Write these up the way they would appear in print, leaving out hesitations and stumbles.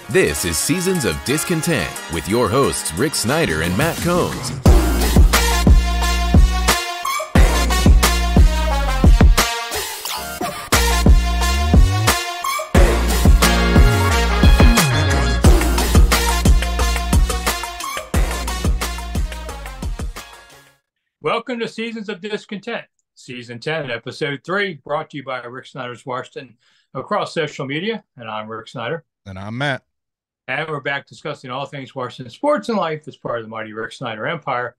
This is Seasons of Discontent with your hosts Rick Snyder and Matt Combs. Welcome to Seasons of Discontent, Season 10, Episode 3, brought to you by Rick Snyder's Washington across social media. And I'm Rick Snyder. And I'm Matt. And we're back discussing all things Washington sports and life as part of the mighty Rick Snyder empire.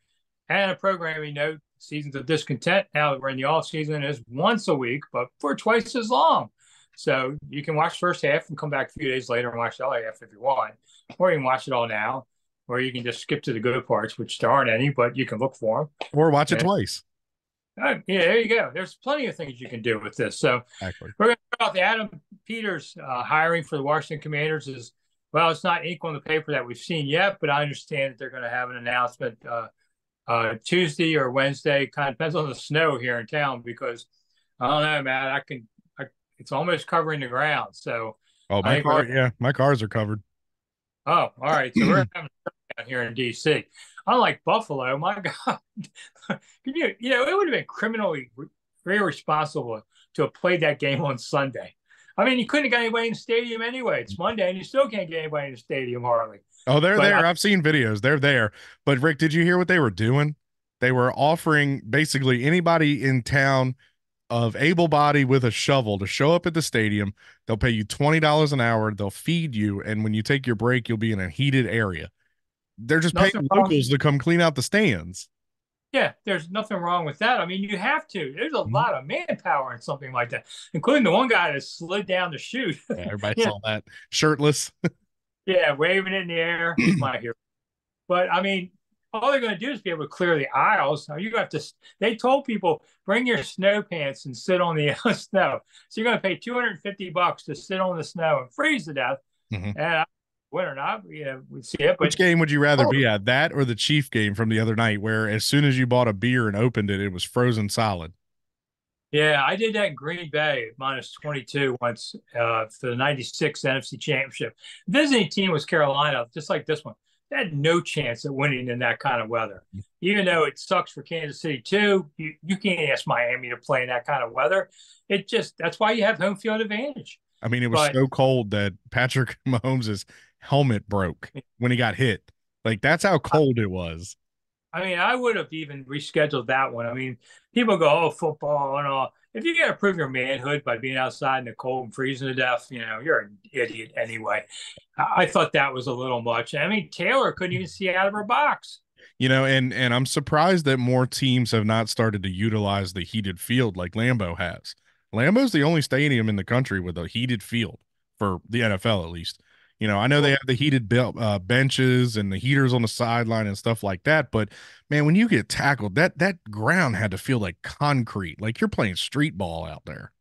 And a programming note, Seasons of Discontent, now that we're in the off season, is once a week, but for twice as long. So you can watch the first half and come back a few days later and watch the other half if you want. Or you can watch it all now. Or you can just skip to the good parts, which there aren't any, but you can look for them. Or watch it twice. Yeah, there you go. There's plenty of things you can do with this. So exactly. We're going to talk about the Adam Peters hiring for the Washington Commanders. It's not ink on the paper that we've seen yet, but I understand that they're going to have an announcement Tuesday or Wednesday. Kind of depends on the snow here in town because I don't know, man. It's almost covering the ground. So, my cars are covered. Oh, all right. So we're having down here in D.C. Unlike Buffalo, my God, it would have been criminally irresponsible to have played that game on Sunday. I mean, you couldn't have got anybody in the stadium anyway. It's Monday, and you still can't get anybody in the stadium hardly. Oh, they're there. I've seen videos. They're there. But, Rick, did you hear what they were doing? They were offering basically anybody in town of able body with a shovel to show up at the stadium. They'll pay you $20 an hour. They'll feed you. And when you take your break, you'll be in a heated area. They're just paying locals to come clean out the stands. Yeah, there's nothing wrong with that. I mean, you have to. There's a lot of manpower in something like that, including the one guy that slid down the chute. Yeah, everybody saw that. Shirtless. Yeah, waving in the air. My hero. But, I mean, all they're going to do is be able to clear the aisles. Now you have to. They told people bring your snow pants and sit on the snow. So you're going to pay $250 to sit on the snow and freeze to death. Mm-hmm. And win or not, we'd see it. But, which game would you rather be at, that or the Chief game from the other night, where as soon as you bought a beer and opened it, it was frozen solid? Yeah, I did that in Green Bay, minus 22 once for the '96 NFC Championship. The visiting team was Carolina, just like this one. They had no chance at winning in that kind of weather. Even though it sucks for Kansas City too, you can't ask Miami to play in that kind of weather. That's why you have home field advantage. I mean, it was so cold that Patrick Mahomes' helmet broke when he got hit. Like, that's how cold it was. I mean, I would have even rescheduled that one. I mean, people go, oh, football and all. If you got to prove your manhood by being outside in the cold and freezing to death, you're an idiot anyway. I thought that was a little much. I mean, Taylor couldn't even see out of her box. And I'm surprised that more teams have not started to utilize the heated field like Lambeau has. Lambeau's the only stadium in the country with a heated field for the NFL, at least. I know they have the heated benches and the heaters on the sideline and stuff like that. But, man, when you get tackled, that ground had to feel like concrete, like you're playing street ball out there.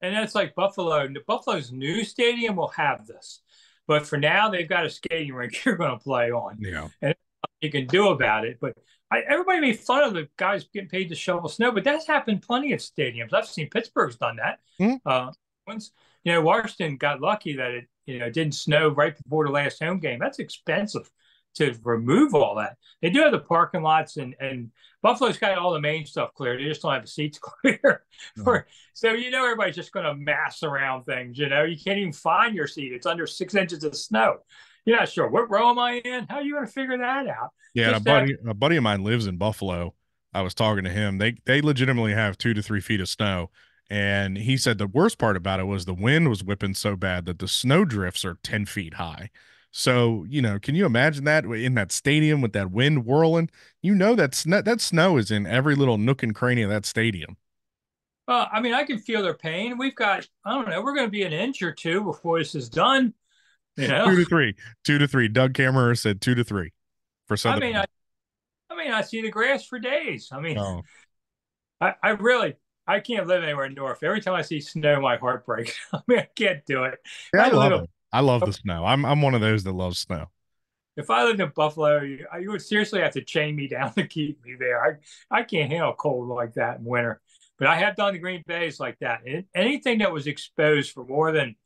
And that's like Buffalo. Buffalo's new stadium will have this. But for now, they've got a skating rink you're going to play on. Yeah. And you can do about it. But everybody made fun of the guys getting paid to shovel snow, but that's happened plenty of stadiums. I've seen Pittsburgh's done that. Once, Washington got lucky that it didn't snow right before the last home game. That's expensive to remove all that. They do have the parking lots, and Buffalo's got all the main stuff clear. They just don't have the seats clear. So everybody's just going to mass around things. You can't even find your seat. It's under 6 inches of snow. You're not sure what row am I in. How are you going to figure that out? Yeah, a buddy of mine lives in Buffalo. I was talking to him. They legitimately have 2 to 3 feet of snow. And he said the worst part about it was the wind was whipping so bad that the snow drifts are 10 feet high. So, can you imagine that in that stadium with that wind whirling? That snow is in every little nook and cranny of that stadium. Well, I mean, I can feel their pain. We've got, I don't know, we're going to be an inch or two before this is done. 2 to 3. 2 to 3. Doug Kammerer said 2 to 3 for Southern. I see the grass for days. I mean, I can't live anywhere north. Every time I see snow, my heart breaks. I mean, I can't do it. Yeah, I love the snow. I'm one of those that loves snow. If I lived in Buffalo, you would seriously have to chain me down to keep me there. I can't handle cold like that in winter. But I have done the Green Bays like that. And anything that was exposed for more than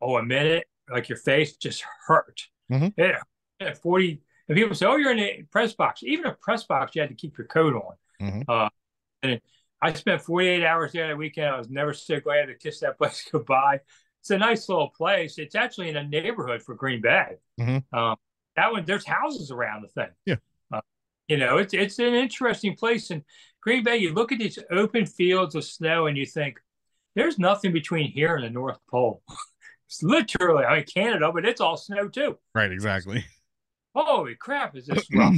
a minute, like your face just hurt. Mm-hmm. Yeah, at 40. And people say, "Oh, you're in a press box." Even a press box, you had to keep your coat on. Mm-hmm. And I spent 48 hours there that weekend. I was never so glad to kiss that place goodbye. It's a nice little place. It's actually in a neighborhood for Green Bay. Mm-hmm. That one, there's houses around the thing. Yeah. It's an interesting place. In Green Bay, you look at these open fields of snow and you think, there's nothing between here and the North Pole. It's literally, I mean, Canada, but it's all snow too. Right, exactly. Holy crap, is this rough?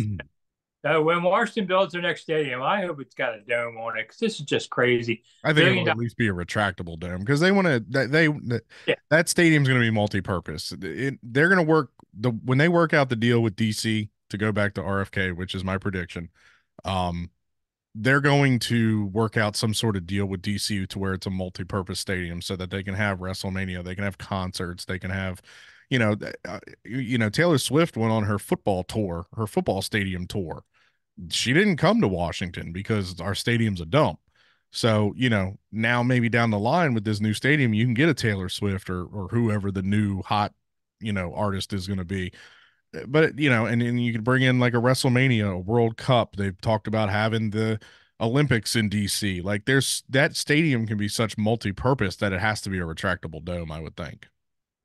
When Washington builds their next stadium, I hope it's got a dome on it because this is just crazy. I think it'll at least be a retractable dome because they want to. That stadium's going to be multi-purpose. They're going to work when they work out the deal with DC to go back to RFK, which is my prediction. They're going to work out some sort of deal with DC to where it's a multi-purpose stadium so that they can have WrestleMania, they can have concerts, they can have, Taylor Swift went on her football tour, her football stadium tour. She didn't come to Washington because our stadium's a dump. So, now maybe down the line with this new stadium, you can get a Taylor Swift or whoever the new hot, artist is going to be. But, and you could bring in like a WrestleMania, a World Cup. They've talked about having the Olympics in DC. Like that stadium can be such multi-purpose that it has to be a retractable dome, I would think.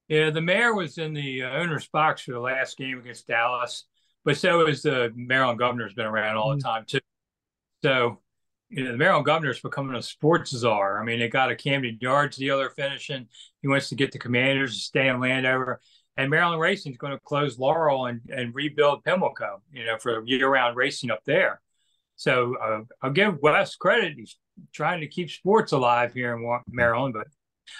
Yeah, the mayor was in the owner's box for the last game against Dallas. But so is the Maryland governor's been around all the time, too. So, the Maryland governor's becoming a sports czar. I mean, they got a Camden Yards deal they're finishing. He wants to get the Commanders to stay in Landover. And Maryland Racing is going to close Laurel and rebuild Pimlico, for year-round racing up there. So I'll give Wes credit. He's trying to keep sports alive here in Maryland, but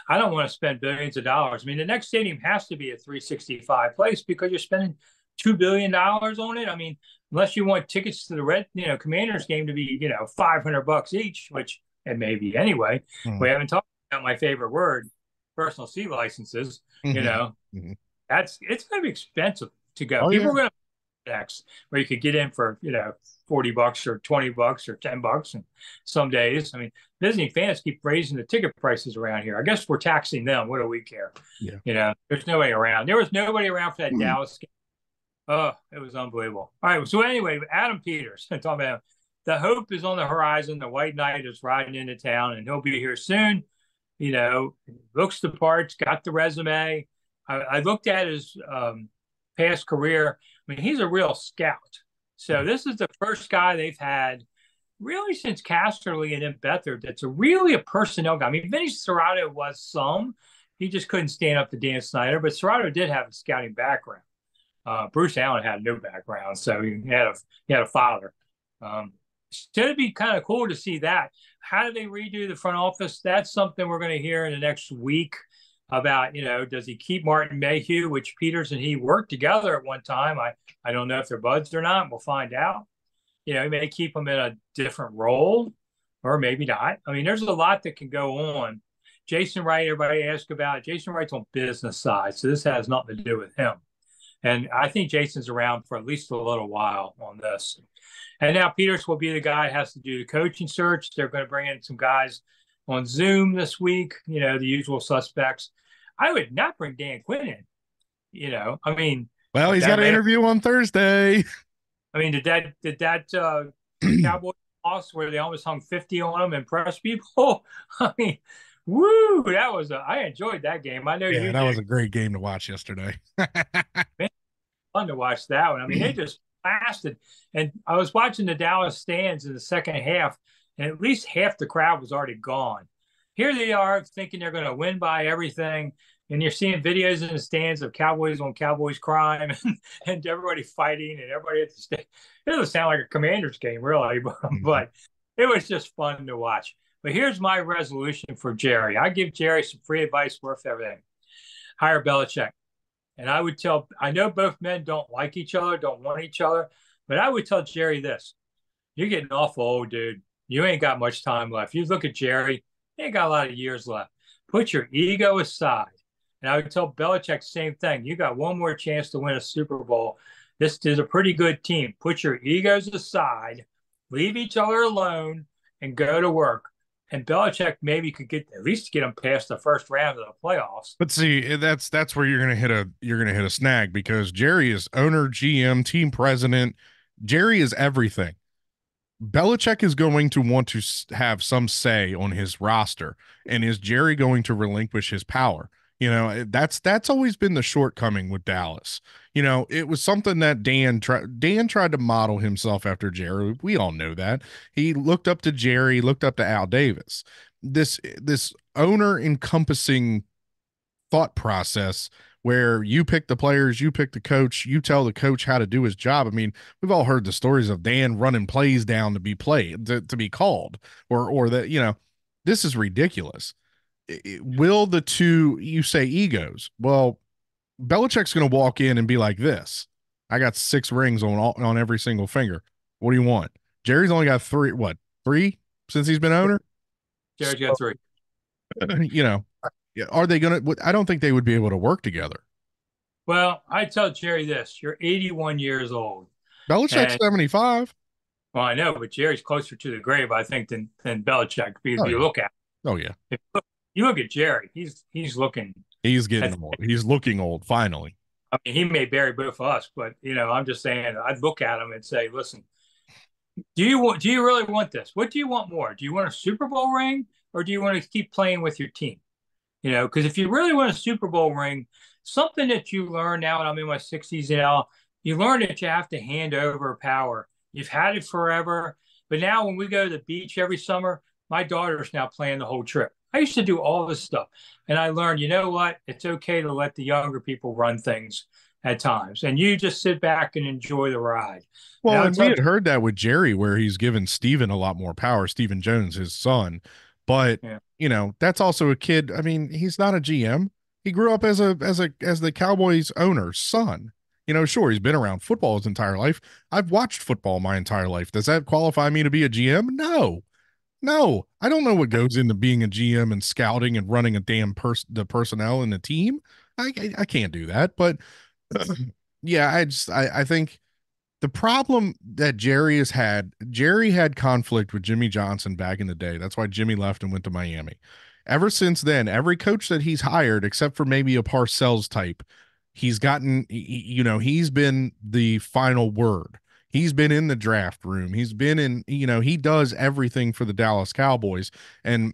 I don't want to spend billions of dollars. I mean, the next stadium has to be a 365 place because you're spending – $2 billion on it. I mean, unless you want tickets to the Commanders game to be, $500 each, which it may be anyway. We haven't talked about my favorite word, personal seat licenses. It's going to be expensive to go. People are going to next where you could get in for, $40 or $20 or $10 and some days. I mean, Disney fans keep raising the ticket prices around here. I guess we're taxing them. What do we care? Yeah. There's nobody around. There was nobody around for that Dallas game. Oh, it was unbelievable. All right. So anyway, Adam Peters, talking about the hope is on the horizon. The White Knight is riding into town, and he'll be here soon. Looks the parts, got the resume. I looked at his past career. I mean, he's a real scout. So this is the first guy they've had really since Casterly and then Beathard that's really a personnel guy. I mean, Vinny Serrato was some. He just couldn't stand up to Dan Snyder, but Serrato did have a scouting background. Bruce Allen had no background, so he had a father. So it'd be kind of cool to see that. How do they redo the front office? That's something we're going to hear in the next week about, does he keep Martin Mayhew, which Peters and he worked together at one time. I don't know if they're buds or not. We'll find out. He may keep him in a different role or maybe not. I mean, there's a lot that can go on. Jason Wright, everybody asked about. Jason Wright's on business side, so this has nothing to do with him. And I think Jason's around for at least a little while on this. And now Peters will be the guy that has to do the coaching search. They're going to bring in some guys on Zoom this week, the usual suspects. I would not bring Dan Quinn in, I mean. Well, he's got an interview on Thursday. I mean, did that Cowboy loss where they almost hung 50 on him impress people? I mean, woo, I enjoyed that game. I know you that was a great game to watch yesterday. Man, fun to watch that one. I mean, they just blasted. And I was watching the Dallas stands in the second half, and at least half the crowd was already gone. Here they are thinking they're going to win by everything. And you're seeing videos in the stands of Cowboys on Cowboys crime and everybody fighting and everybody at the stand. It doesn't sound like a Commanders game, really, but it was just fun to watch. But here's my resolution for Jerry. I give Jerry some free advice worth everything. Hire Belichick. And I know both men don't like each other, don't want each other, but I would tell Jerry this. You're getting awful old, dude. You ain't got much time left. You look at Jerry, he ain't got a lot of years left. Put your ego aside. And I would tell Belichick the same thing. You got one more chance to win a Super Bowl. This is a pretty good team. Put your egos aside, leave each other alone, and go to work. and Belichick maybe could at least get them past the first round of the playoffs. But see, that's where you're gonna hit a snag, because Jerry is owner, GM, team president. Jerry is everything. Belichick is going to want to have some say on his roster, and is Jerry going to relinquish his power? That's always been the shortcoming with Dallas. It was something that Dan tried to model himself after Jerry. We all know that. He looked up to Jerry, looked up to Al Davis. This owner encompassing thought process where you pick the players, you pick the coach, you tell the coach how to do his job. I mean, we've all heard the stories of Dan running plays down to be played, to be called, or that, this is ridiculous. Will the two, you say, egos? Well, Belichick's going to walk in and be like this. I got 6 rings on every single finger. What do you want? Jerry's only got 3, three since he's been owner? Jerry's got 3. Are they going to? I don't think they would be able to work together. Well, I tell Jerry this: you're 81 years old. Belichick's 75. Well, I know, but Jerry's closer to the grave, I think, than Belichick. If you look at. Oh yeah. If you look at Jerry, he's looking. He's getting old. He's looking old. Finally. I mean, he may bury both of us, but I'm just saying. I'd look at him and say, "Listen, do you really want this? What do you want more? Do you want a Super Bowl ring, or do you want to keep playing with your team?" Because if you really want a Super Bowl ring, something that you learn now, and I'm in my 60s now, you learn that you have to hand over power. You've had it forever, but now when we go to the beach every summer, my daughter's now planning the whole trip. I used to do all this stuff, and I learned, you know what? It's okay to let the younger people run things at times, and you just sit back and enjoy the ride. Well, and we had heard that with Jerry, where he's given Steven a lot more power, Steven Jones, his son. But that's also a kid. I mean, he's not a GM. He grew up as the Cowboys owner's son. Sure, he's been around football his entire life. I've watched football my entire life. Does that qualify me to be a GM? No. I don't know what goes into being a GM and scouting and running a damn the personnel in the team. I can't do that. But yeah, I think the problem that Jerry had conflict with Jimmy Johnson back in the day. That's why Jimmy left and went to Miami. Ever since then, every coach that he's hired, except for maybe a Parcells type, he's gotten, he's been the final word. He's been in the draft room. He's been in, he does everything for the Dallas Cowboys. And,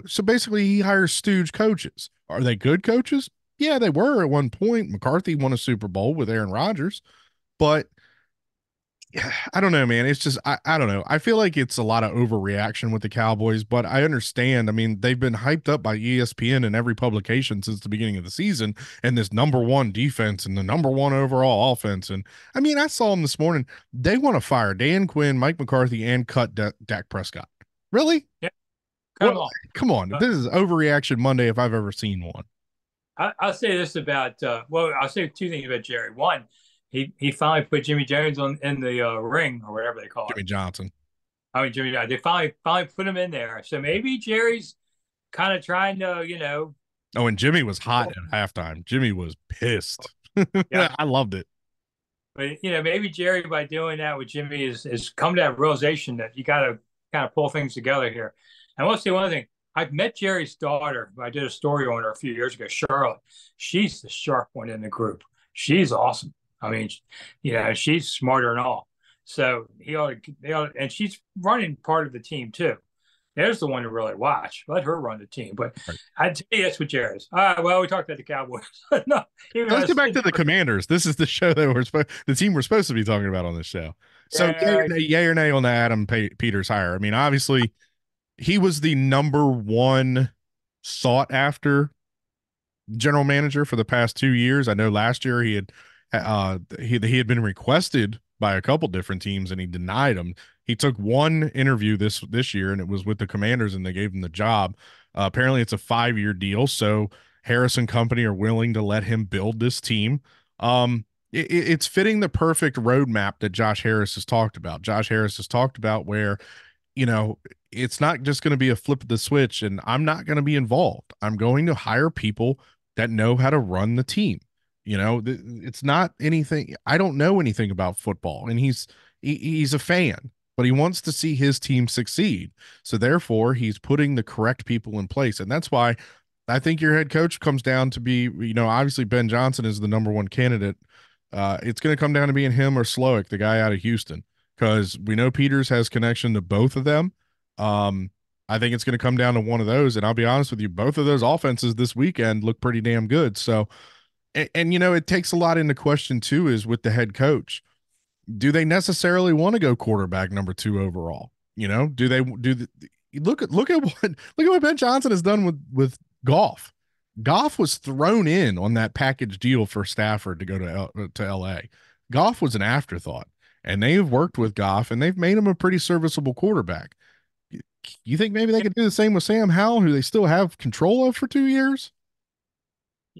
so basically he hires stooge coaches. Are they good coaches? Yeah, they were at one point. McCarthy won a Super Bowl with Aaron Rodgers, but I don't know, man. It's just, I don't know. I feel like it's a lot of overreaction with the Cowboys, but I understand. I mean, they've been hyped up by ESPN and every publication since the beginning of the season, and this #1 defense and the #1 overall offense. And I mean, I saw them this morning. They want to fire Dan Quinn, Mike McCarthy, and cut Dak Prescott. Really? Yeah. Come on. This is overreaction Monday if I've ever seen one. I'll say this about, I'll say 2 things about Jerry. One, he finally put Jimmy Jones in the ring, or whatever they call it. Jimmy Johnson. Jimmy Johnson. They finally put him in there. So maybe Jerry's kind of trying to, Oh, and Jimmy was hot at halftime. Jimmy was pissed. Yeah. I loved it. But maybe Jerry, by doing that with Jimmy, is come to that realization that you got to kind of pull things together here. And I want to say one thing. I've met Jerry's daughter. I did a story on her a few years ago, Charlotte. She's the sharp one in the group. She's awesome. I mean, she's smarter than all. So they ought to, and she's running part of the team too. There's the one to really watch. Let her run the team. But right. I'd say that's what Jerry's. All right, well, we talked about the Cowboys. No, let's get back to the Commanders. This is the show that the team we're supposed to be talking about on this show. So yay or nay on the Adam Peters hire. I mean, obviously, he was the #1 sought after general manager for the past 2 years. I know last year he had been requested by a couple different teams and he denied them. He took one interview this year, and it was with the Commanders, and they gave him the job. Apparently it's a 5-year deal, so Harris and company are willing to let him build this team. It's fitting the perfect roadmap that Josh Harris has talked about. Josh Harris has talked about where, it's not just going to be a flip of the switch and I'm not going to be involved. I'm going to hire people that know how to run the team. It's not anything. I don't know anything about football, and he's a fan. but he wants to see his team succeed. So therefore, he's putting the correct people in place. And that's why I think your head coach comes down to be, obviously Ben Johnson is the number one candidate. It's going to come down to being him or Slowick, the guy out of Houston, because we know Peters has connection to both of them. I think it's going to come down to one of those. And I'll be honest with you, both of those offenses this weekend look pretty damn good. So, and it takes a lot into question too, is with the head coach. Do they necessarily want to go quarterback number 2 overall? Do they look at what Ben Johnson has done with Goff. Goff was thrown in on that package deal for Stafford to go to LA. Goff was an afterthought, and they've worked with Goff and they've made him a pretty serviceable quarterback. You think maybe they could do the same with Sam Howell, who they still have control of for 2 years?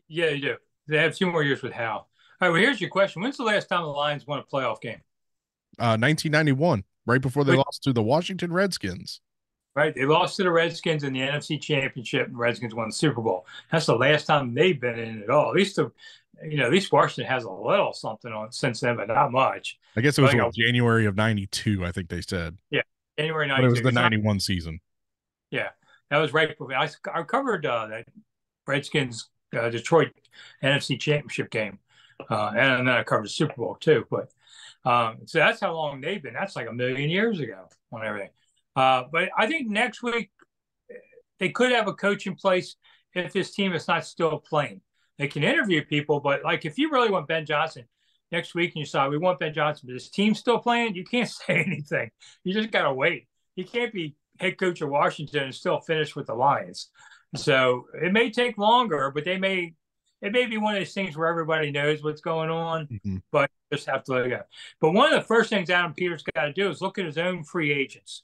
Yeah, you do. They have 2 more years with Howell. All right, well, here's your question. When's the last time the Lions won a playoff game? 1991, right before they lost to the Washington Redskins. Right, they lost to the Redskins in the NFC Championship, and the Redskins won the Super Bowl. That's the last time they've been in it at all. At least Washington has a little something on since then, but not much. I guess it was January of '92. I think they said. Yeah, January '92. But it was the '91 season. Yeah, that was right before I covered that Redskins Detroit NFC Championship game, and then I covered the Super Bowl too. But so that's how long they've been. That's like a million years ago on everything. But I think next week they could have a coach in place if this team is not still playing. They can interview people, but like if you really want Ben Johnson next week and you say, we want Ben Johnson, but this team's still playing, you can't say anything. You just got to wait. He can't be head coach of Washington and still finish with the Lions. So it may take longer, but it may be one of those things where everybody knows what's going on, but just have to let it go. But one of the first things Adam Peters got to do is look at his own free agents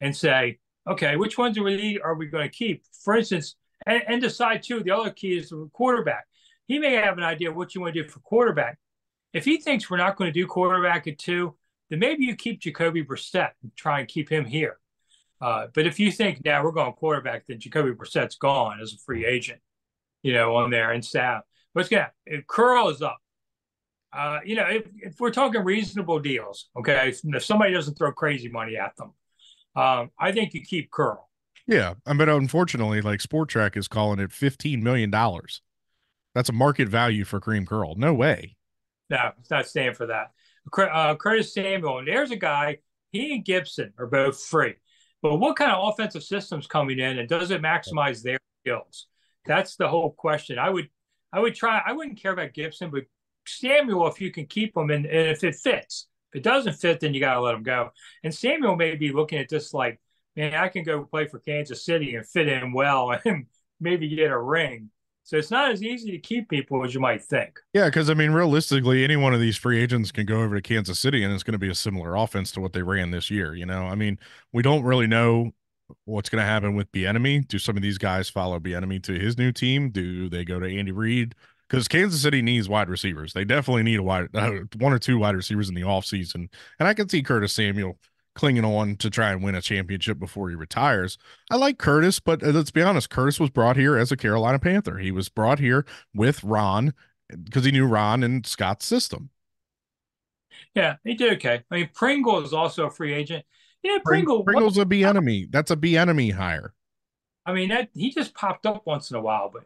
and say, okay, which ones are we going to keep? For instance, and decide too, the other key is the quarterback. He may have an idea of what you want to do for quarterback. If he thinks we're not going to do quarterback at 2, then maybe you keep Jacoby Brissett and try and keep him here. But if you think now we're going quarterback, then Jacoby Brissett's gone as a free agent, on there and staff. What's going to happen? If Curl is up, if we're talking reasonable deals, okay, if somebody doesn't throw crazy money at them, I think you keep Curl. Yeah, but unfortunately, like Sport Track is calling it $15 million. That's a market value for Kareem Curl. No way. No, it's not staying for that. Curtis Samuel, and there's a guy, he and Gibson are both free. But what kind of offensive system's coming in, and does it maximize their skills? That's the whole question. I wouldn't care about Gibson, but Samuel, if you can keep him, and if it fits. If it doesn't fit, then you got to let him go. And Samuel may be looking at this like, man, I can go play for Kansas City and fit in well and maybe get a ring. So it's not as easy to keep people as you might think. Yeah, because, realistically, any one of these free agents can go over to Kansas City, and it's going to be a similar offense to what they ran this year, we don't really know what's going to happen with Bieniemy. Do some of these guys follow Bieniemy to his new team? Do they go to Andy Reid? Because Kansas City needs wide receivers. They definitely need one or two wide receivers in the offseason. And I can see Curtis Samuel clinging on to try and win a championship before he retires. I like Curtis, but let's be honest, Curtis was brought here as a Carolina Panther. He was brought here with Ron because he knew Ron and Scott's system. Yeah, he did okay. Pringle is also a free agent. Yeah, Pringle's a Bieniemy. That's a Bieniemy hire. He just popped up once in a while, but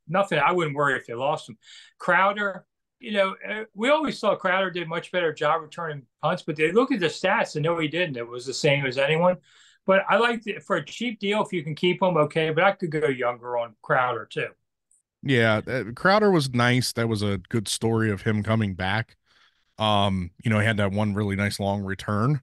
nothing. I wouldn't worry if they lost him. Crowder, we always saw Crowder did much better job returning punts, but they look at the stats and know he didn't. It was the same as anyone. But I like for a cheap deal, if you can keep him, okay. But I could go younger on Crowder too. Yeah, Crowder was nice. That was a good story of him coming back. He had that one really nice long return.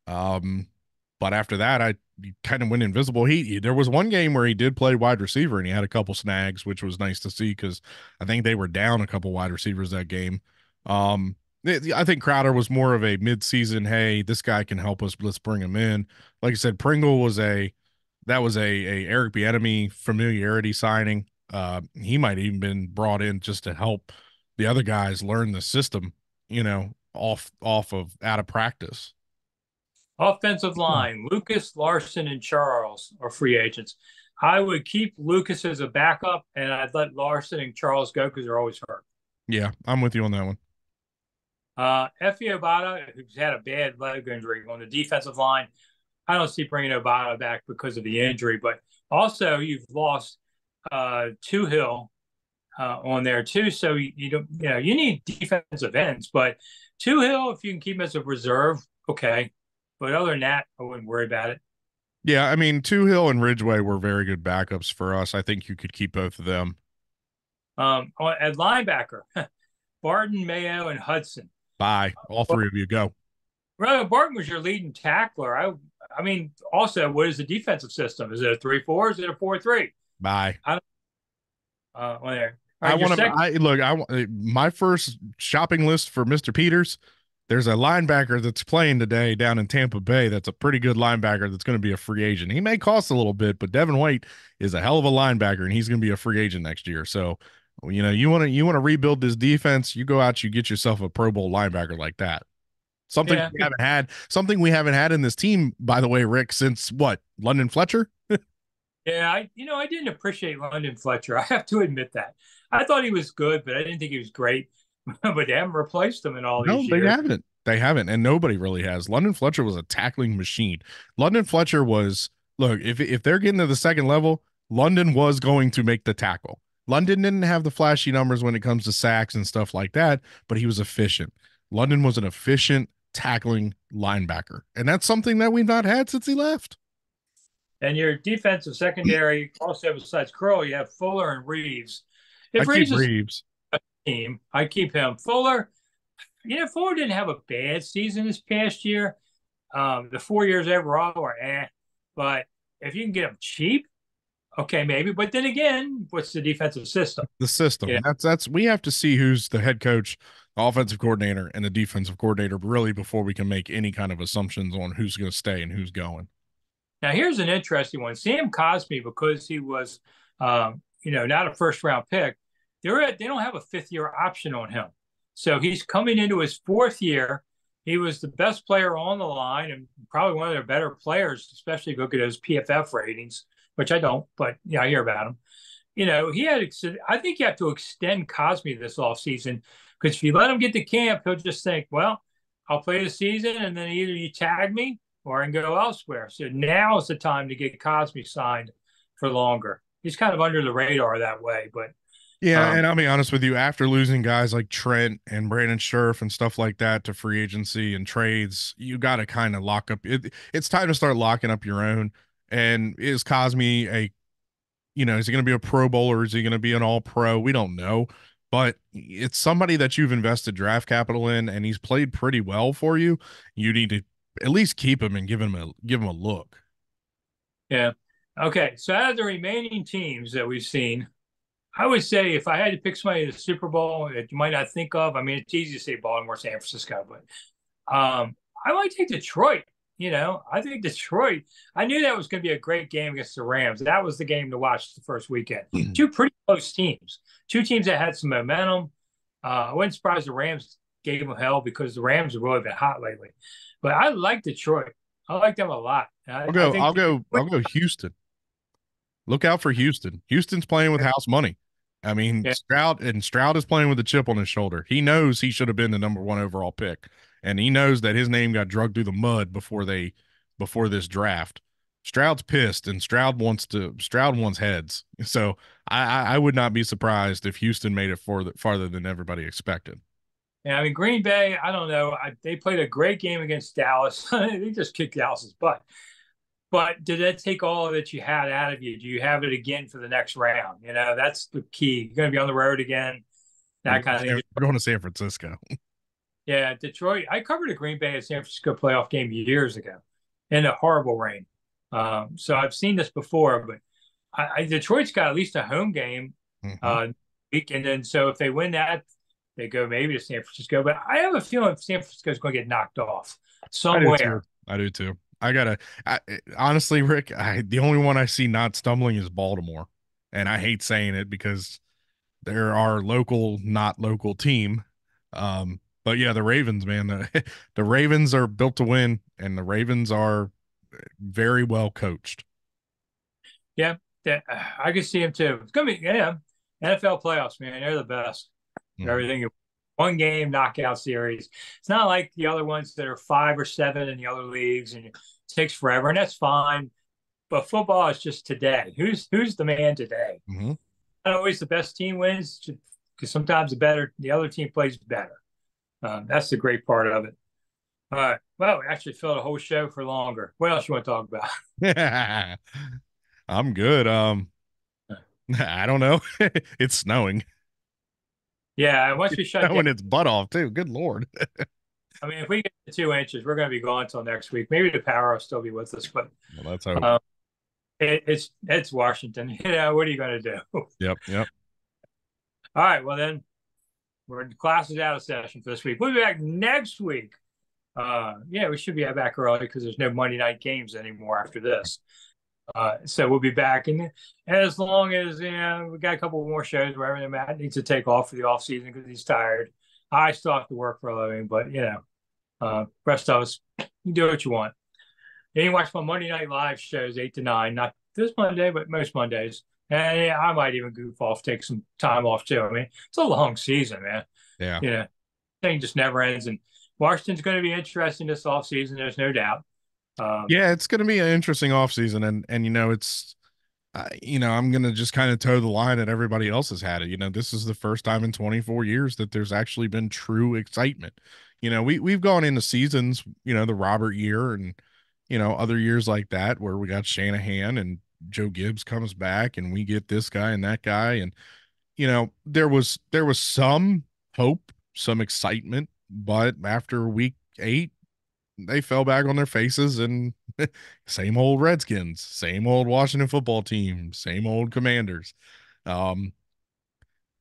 But after that, he kind of went invisible. There was one game where he did play wide receiver and he had a couple snags, which was nice to see because I think they were down a couple wide receivers that game. I think Crowder was more of a mid-season, hey, this guy can help us, let's bring him in. Like I said, Pringle was a Eric Bieniemy familiarity signing. He might even been brought in just to help the other guys learn the system, off of out of practice. Offensive line, Lucas, Larson, and Charles are free agents. I would keep Lucas as a backup, and I'd let Larson and Charles go because they're always hurt. Yeah, I'm with you on that one. Effie Obata, who's had a bad leg injury on the defensive line. I don't see bringing Obata back because of the injury, but also you've lost Hill on there too. So you don't, you need defensive ends, but Hill, if you can keep him as a reserve, okay. But other than that, I wouldn't worry about it. Yeah, I mean, Hill and Ridgeway were very good backups for us. I think you could keep both of them. At linebacker, Barton, Mayo, and Hudson. Bye. All three of you go. Well, Barton was your leading tackler. I mean, also, what is the defensive system? Is it a 3-4? Is it a 4-3? Bye. I don't. There. I want to my first shopping list for Mr. Peters. There's a linebacker that's playing today down in Tampa Bay. That's a pretty good linebacker that's going to be a free agent. He may cost a little bit, but Devin White is a hell of a linebacker, and he's going to be a free agent next year. So, you want to rebuild this defense. You go out, you get yourself a Pro Bowl linebacker like that. Something we haven't had in this team, by the way, Rick, since what? London Fletcher? Yeah, I didn't appreciate London Fletcher. I have to admit that. I thought he was good, but I didn't think he was great. But they haven't replaced him in all these years. No, they haven't, and nobody really has. London Fletcher was a tackling machine. London Fletcher was, look, if they're getting to the second level, London was going to make the tackle. London didn't have the flashy numbers when it comes to sacks and stuff like that, but he was efficient. London was an efficient tackling linebacker, and that's something that we've not had since he left. And your defensive secondary, also besides Curl, you have Fuller and Reeves. If Reeves team, I keep him. Fuller, Fuller didn't have a bad season this past year. The 4 years overall were but if you can get him cheap, okay, maybe. But then again, what's the defensive system? The system. Yeah. That's we have to see who's the head coach, offensive coordinator, and the defensive coordinator really before we can make any kind of assumptions on who's going to stay and who's going. Now, here's an interesting one. Sam Cosmi, because he was, not a first-round pick, they don't have a fifth-year option on him. So he's coming into his fourth year. He was the best player on the line and probably one of their better players, especially if you look at his PFF ratings, which I don't, but I hear about him. I think you have to extend Cosmi this offseason because if you let him get to camp, he'll just think, well, I'll play the season and then either you tag me or I can go elsewhere. So now is the time to get Cosmi signed for longer. He's kind of under the radar that way, but yeah, and I'll be honest with you, after losing guys like Trent and Brandon Scherf and stuff like that to free agency and trades, you got to kind of lock up. It's time to start locking up your own. And is Cosmi is he going to be a Pro Bowler? Is he going to be an All-Pro? We don't know. But it's somebody that you've invested draft capital in, and he's played pretty well for you. You need to at least keep him and give him a look. Yeah. Okay. So out of the remaining teams that we've seen, I would say if I had to pick somebody in the Super Bowl that you might not think of, I mean, it's easy to say Baltimore, San Francisco, but I might take Detroit. I think Detroit, I knew that was going to be a great game against the Rams. That was the game to watch the first weekend. Two pretty close teams, two teams that had some momentum. I wasn't surprised the Rams gave them hell because the Rams have really been hot lately. But I like Detroit. I like them a lot. I'll go Houston. Look out for Houston. Houston's playing with house money. I mean, yeah. Stroud is playing with a chip on his shoulder. He knows he should have been the number 1 overall pick, and he knows that his name got dragged through the mud before this draft. Stroud's pissed, and Stroud wants heads. So I would not be surprised if Houston made it farther than everybody expected. Yeah, I mean, Green Bay, I don't know. They played a great game against Dallas. They just kicked Dallas's butt. But did that take all that you had out of you? Do you have it again for the next round? That's the key. You're going to be on the road again, that kind of thing. We're going to San Francisco. Yeah, Detroit. I covered a Green Bay and San Francisco playoff game years ago in a horrible rain. So I've seen this before, but Detroit's got at least a home game week. And then so if they win that, they go maybe to San Francisco. But I have a feeling San Francisco is going to get knocked off somewhere. I do too. Honestly, Rick, the only one I see not stumbling is Baltimore. And I hate saying it because they're our not local team. But yeah, the Ravens, man, the Ravens are built to win, and the Ravens are very well coached. Yeah, I can see them too. It's going to be, NFL playoffs, man. They're the best. Everything. one game knockout series. It's not like the other ones that are 5 or 7 in the other leagues, and it takes forever, and that's fine. But football is just today. Who's the man today? Mm-hmm. Not always the best team wins, because sometimes the other team plays better. That's the great part of it. All right. Well, we actually filled a whole show for longer. What else you want to talk about? I'm good. I don't know. It's snowing. Yeah, once we shut Snowing down, its butt off too. Good Lord. I mean, if we get to 2 inches, we're going to be gone until next week. Maybe the power will still be with us, but Well, that's hope. it's Washington. What are you going to do? Yep. All right. Well, then class is out of session for this week. We'll be back next week. Yeah, we should be back early because there's no Monday night games anymore after this. So we'll be back, and as long as we got a couple more shows wherever Matt needs to take off for the off season because he's tired. I still have to work for a living, but rest of us, you do what you want. You can watch my Monday night live shows 8 to 9, not this Monday, but most Mondays. And I might even goof off, take some time off too. I mean, it's a long season, man. Yeah. Thing just never ends, and Washington's going to be interesting this off season. There's no doubt. Yeah, it's going to be an interesting offseason, and it's I'm going to just kind of toe the line that everybody else has had it. This is the first time in 24 years that there's actually been true excitement. We've gone into seasons, the Robert year and other years like that where we got Shanahan and Joe Gibbs comes back and we get this guy and that guy, and there was some hope, some excitement, but after week 8 they fell back on their faces and same old Redskins, same old Washington football team, same old Commanders.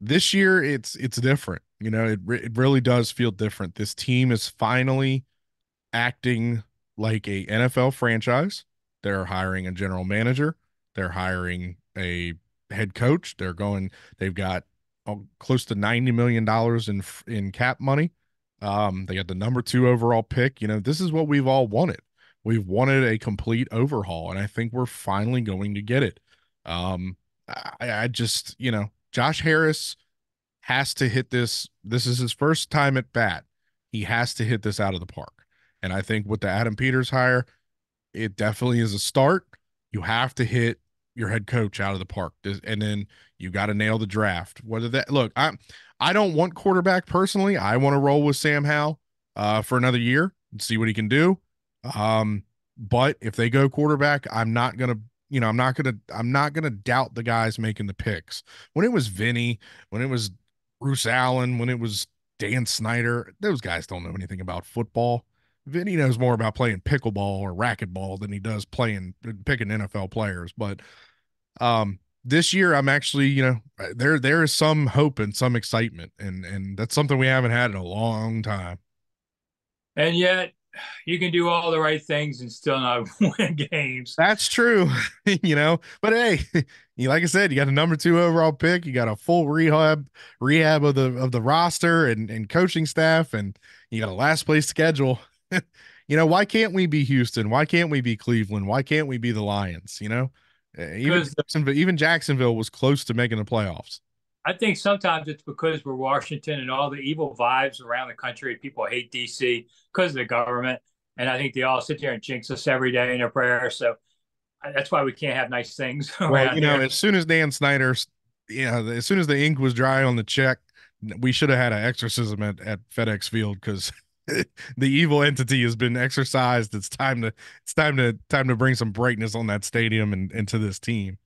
This year it's different. It really does feel different. This team is finally acting like a NFL franchise. They're hiring a general manager. They're hiring a head coach. They've got close to $90 million in cap money. They got the number 2 overall pick. This is what we've all wanted. We've wanted a complete overhaul, and I think we're finally going to get it. I just, Josh Harris has to hit this. This is his first time at bat. He has to hit this out of the park. And I think with the Adam Peters hire, it definitely is a start. You have to hit your head coach out of the park, and then you got to nail the draft. I don't want quarterback personally. I want to roll with Sam Howell for another year and see what he can do. But if they go quarterback, I'm not gonna doubt the guys making the picks. When it was Vinny, when it was Bruce Allen, when it was Dan Snyder, those guys don't know anything about football. Vinny knows more about playing pickleball or racquetball than he does picking NFL players. But this year I'm actually, there is some hope and some excitement, and that's something we haven't had in a long time. And yet you can do all the right things and still not win games. That's true. But hey, like I said, you got a number 2 overall pick, you got a full rehab of the roster and coaching staff, and you got a last place schedule. Why can't we be Houston? Why can't we be Cleveland? Why can't we be the Lions? Even Jacksonville was close to making the playoffs. I think sometimes it's because we're Washington and all the evil vibes around the country. People hate DC because of the government. And I think they all sit there and jinx us every day in their prayers. So that's why we can't have nice things. Well, as soon as Dan Snyder, as soon as the ink was dry on the check, we should have had an exorcism at FedEx Field because the evil entity has been exorcised. It's time to bring some brightness on that stadium and to this team.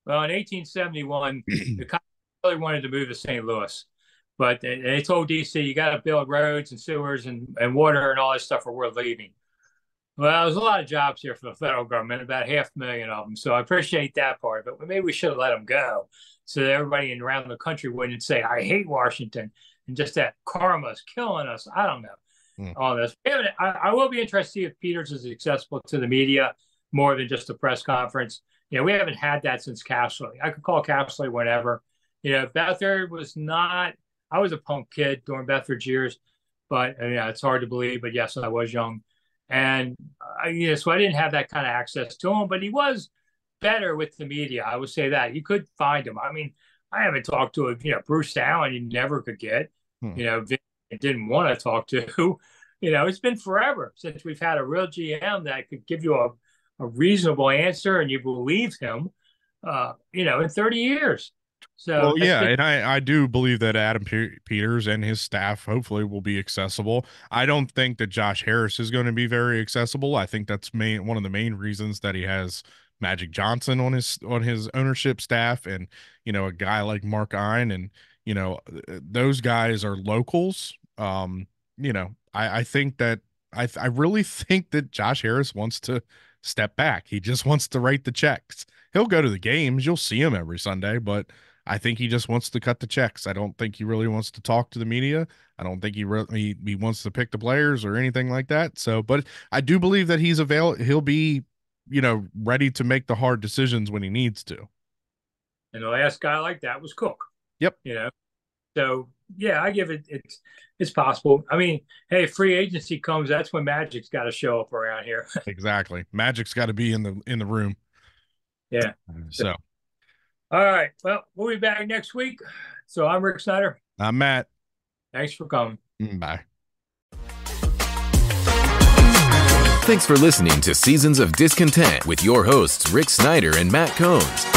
Well, in 1871, the Congress really wanted to move to St. Louis, but they told DC, you got to build roads and sewers and water and all this stuff, or we're leaving. Well, there's a lot of jobs here for the federal government, about 500,000 of them. So I appreciate that part of it, but maybe we should have let them go so that everybody around the country wouldn't say, I hate Washington, and just that karma is killing us. I don't know. All this. I will be interested to see if Peters is accessible to the media more than just a press conference. We haven't had that since Casserly. I could call Casserly whenever. Beathard was not. I was a punk kid during Beathard's years, but it's hard to believe. But yes, I was young, and so I didn't have that kind of access to him. But he was better with the media. I would say that you could find him. I mean, I haven't talked to Bruce Allen. You never could get. Vinny and didn't want to talk to. It's been forever since we've had a real GM that could give you a reasonable answer and you believe him, in 30 years. So well, yeah, and I do believe that Adam Peters and his staff hopefully will be accessible. I don't think that Josh Harris is going to be very accessible. I think that's one of the main reasons that he has Magic Johnson on his ownership staff, and a guy like Mark Ein, and those guys are locals. I think that I really think that Josh Harris wants to step back. He just wants to write the checks. He'll go to the games. You'll see him every Sunday, but I think he just wants to cut the checks. I don't think he really wants to talk to the media. I don't think he wants to pick the players or anything like that. So, but I do believe that he'll be, ready to make the hard decisions when he needs to. And the last guy like that was Cook. Yep. So yeah, I give it's possible. I mean, hey, free agency comes, that's when Magic's got to show up around here. Exactly. Magic's got to be in the room. Yeah. So. All right. Well, we'll be back next week. So I'm Rick Snyder. I'm Matt. Thanks for coming. Bye. Thanks for listening to Seasons of Discontent with your hosts, Rick Snyder and Matt Combs.